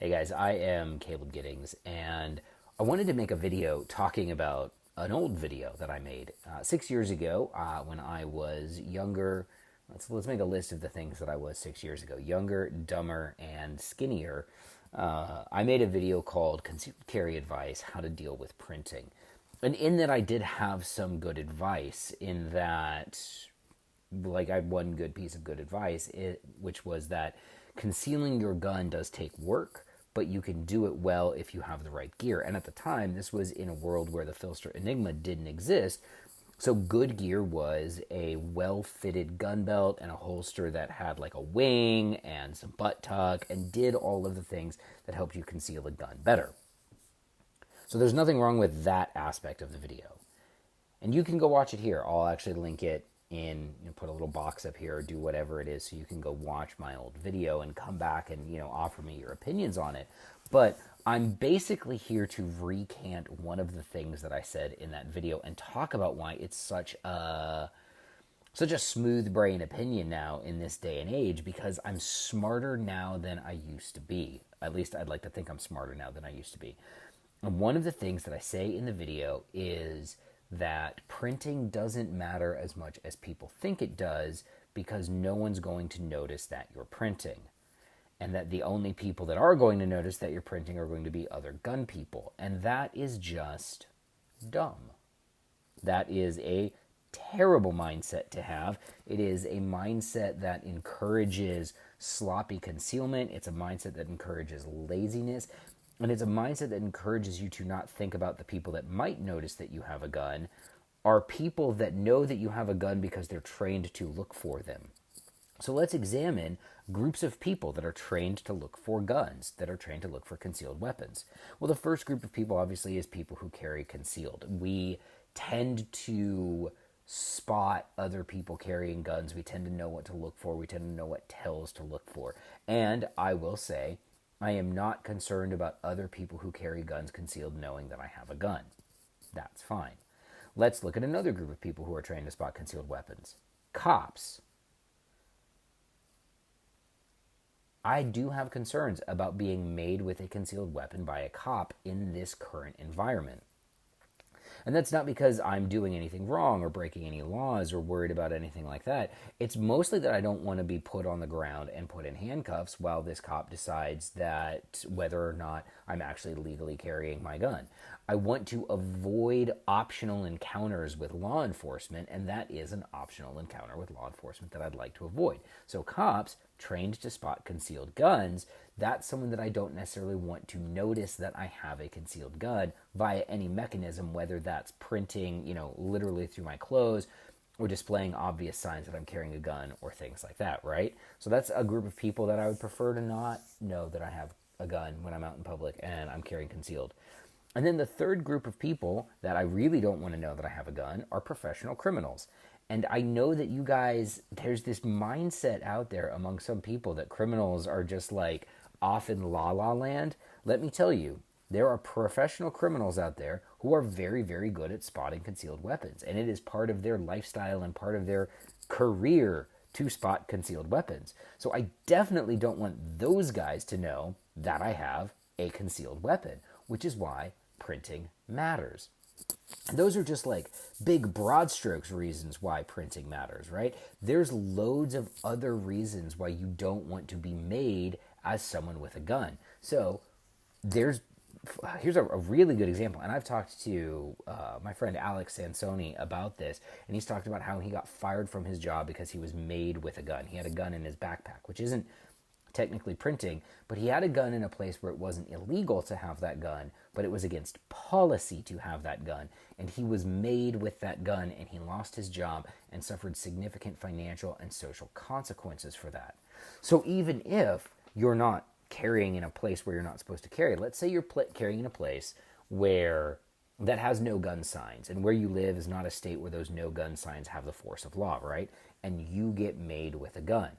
Hey guys, I am Caleb Giddings, and I wanted to make a video talking about an old video that I made 6 years ago when I was younger. Let's make a list of the things that I was 6 years ago: younger, dumber, and skinnier. I made a video called "Concealed Carry Advice: How to Deal with Printing," and in that I did have some good advice. In that, like, I had one good piece of good advice, which was that concealing your gun does take work, but you can do it well if you have the right gear. And at the time, this was in a world where the Filster Enigma didn't exist. So good gear was a well-fitted gun belt and a holster that had like a wing and some butt tuck and did all of the things that helped you conceal a gun better. So there's nothing wrong with that aspect of the video. And you can go watch it here. I'll actually link it in, put a little box up here or do whatever it is so you can go watch my old video and come back and, offer me your opinions on it. But I'm basically here to recant one of the things that I said in that video and talk about why it's such a smooth brain opinion now in this day and age, because I'm smarter now than I used to be. At least I'd like to think I'm smarter now than I used to be. And one of the things that I say in the video is that printing doesn't matter as much as people think it does, because no one's going to notice that you're printing. And that the only people that are going to notice that you're printing are going to be other gun people. And that is just dumb. That is a terrible mindset to have. It is a mindset that encourages sloppy concealment. It's a mindset that encourages laziness. And it's a mindset that encourages you to not think about the people that might notice that you have a gun are people that know that you have a gun because they're trained to look for them. So let's examine groups of people that are trained to look for guns, that are trained to look for concealed weapons. Well, the first group of people, obviously, is people who carry concealed. We tend to spot other people carrying guns. We tend to know what to look for. We tend to know what tells to look for. And I will say, I am not concerned about other people who carry guns concealed knowing that I have a gun. That's fine. Let's look at another group of people who are trained to spot concealed weapons. Cops. I do have concerns about being made with a concealed weapon by a cop in this current environment. And that's not because I'm doing anything wrong or breaking any laws or worried about anything like that. It's mostly that I don't want to be put on the ground and put in handcuffs while this cop decides that whether or not I'm actually legally carrying my gun. I want to avoid optional encounters with law enforcement, and that is an optional encounter with law enforcement that I'd like to avoid. So cops trained to spot concealed guns, that's someone that I don't necessarily want to notice that I have a concealed gun via any mechanism, whether that's printing, literally through my clothes, or displaying obvious signs that I'm carrying a gun or things like that, right? So that's a group of people that I would prefer to not know that I have a gun when I'm out in public and I'm carrying concealed. And then the third group of people that I really don't want to know that I have a gun are professional criminals. And I know that you guys, there's this mindset out there among some people that criminals are just like off in la la land. Let me tell you, there are professional criminals out there who are very, very good at spotting concealed weapons. And it is part of their lifestyle and part of their career to spot concealed weapons. So I definitely don't want those guys to know that I have a concealed weapon, which is why printing matters. Those are just like big broad strokes reasons why printing matters, right? There's loads of other reasons why you don't want to be made as someone with a gun. So here's a really good example. And I've talked to my friend Alex Sansoni about this, and he's talked about how he got fired from his job because he was made with a gun. He had a gun in his backpack, which isn't technically printing, but he had a gun in a place where it wasn't illegal to have that gun, but it was against policy to have that gun. And he was made with that gun, and he lost his job and suffered significant financial and social consequences for that. So even if you're not carrying in a place where you're not supposed to carry, let's say you're carrying in a place where that has no gun signs, and where you live is not a state where those no gun signs have the force of law, right? And you get made with a gun.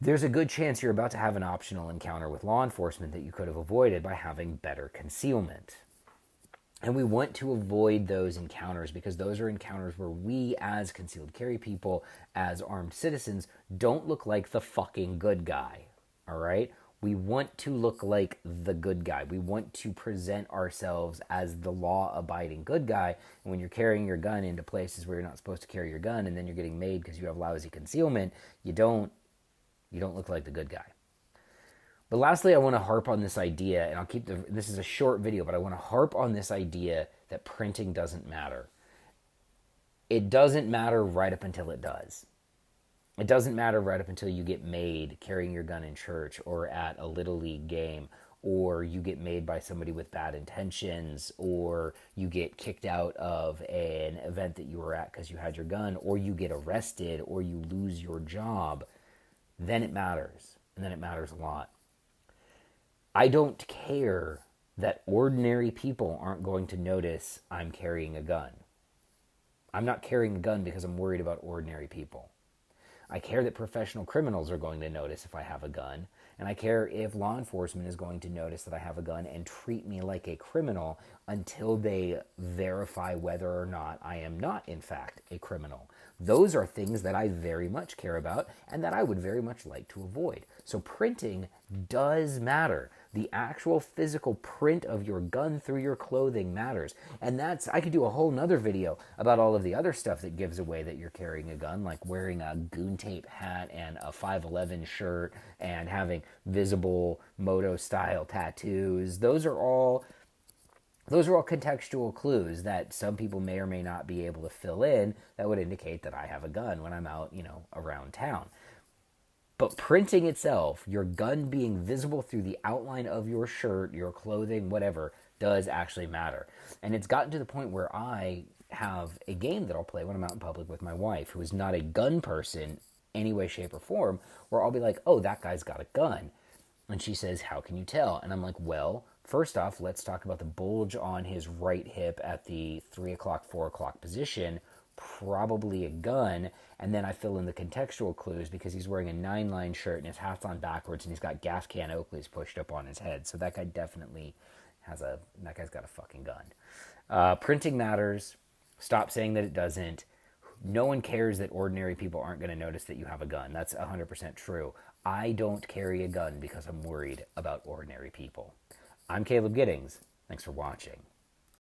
There's a good chance you're about to have an optional encounter with law enforcement that you could have avoided by having better concealment. And we want to avoid those encounters because those are encounters where we as concealed carry people, as armed citizens, don't look like the fucking good guy, all right? We want to look like the good guy. We want to present ourselves as the law-abiding good guy. And when you're carrying your gun into places where you're not supposed to carry your gun, and then you're getting made because you have lousy concealment, you don't look like the good guy. But lastly, I want to harp on this idea, and this is a short video, but I want to harp on this idea that printing doesn't matter. It doesn't matter right up until it does. It doesn't matter right up until you get made carrying your gun in church or at a Little League game, or you get made by somebody with bad intentions, or you get kicked out of an event that you were at because you had your gun, or you get arrested, or you lose your job. Then it matters, and then it matters a lot. I don't care that ordinary people aren't going to notice I'm carrying a gun. I'm not carrying a gun because I'm worried about ordinary people. I care that professional criminals are going to notice if I have a gun, and I care if law enforcement is going to notice that I have a gun and treat me like a criminal until they verify whether or not I am not, in fact, a criminal. Those are things that I very much care about and that I would very much like to avoid. So printing does matter. The actual physical print of your gun through your clothing matters. And I could do a whole nother video about all of the other stuff that gives away that you're carrying a gun, like wearing a goon tape hat and a 511 shirt and having visible moto-style tattoos. Those are all contextual clues that some people may or may not be able to fill in that would indicate that I have a gun when I'm out, around town. But printing itself, your gun being visible through the outline of your shirt, your clothing, whatever, does actually matter. And it's gotten to the point where I have a game that I'll play when I'm out in public with my wife, who is not a gun person any way, shape, or form, where I'll be like, oh, that guy's got a gun. And she says, how can you tell? And I'm like, well, first off, let's talk about the bulge on his right hip at the 3 o'clock, 4 o'clock position. Probably a gun. And then I fill in the contextual clues because he's wearing a 9-line shirt and his hat's on backwards and he's got gas can Oakleys pushed up on his head. So that guy definitely that guy's got a fucking gun. Printing matters. Stop saying that it doesn't. No one cares that ordinary people aren't going to notice that you have a gun. That's 100% true. I don't carry a gun because I'm worried about ordinary people. I'm Caleb Giddings. Thanks for watching.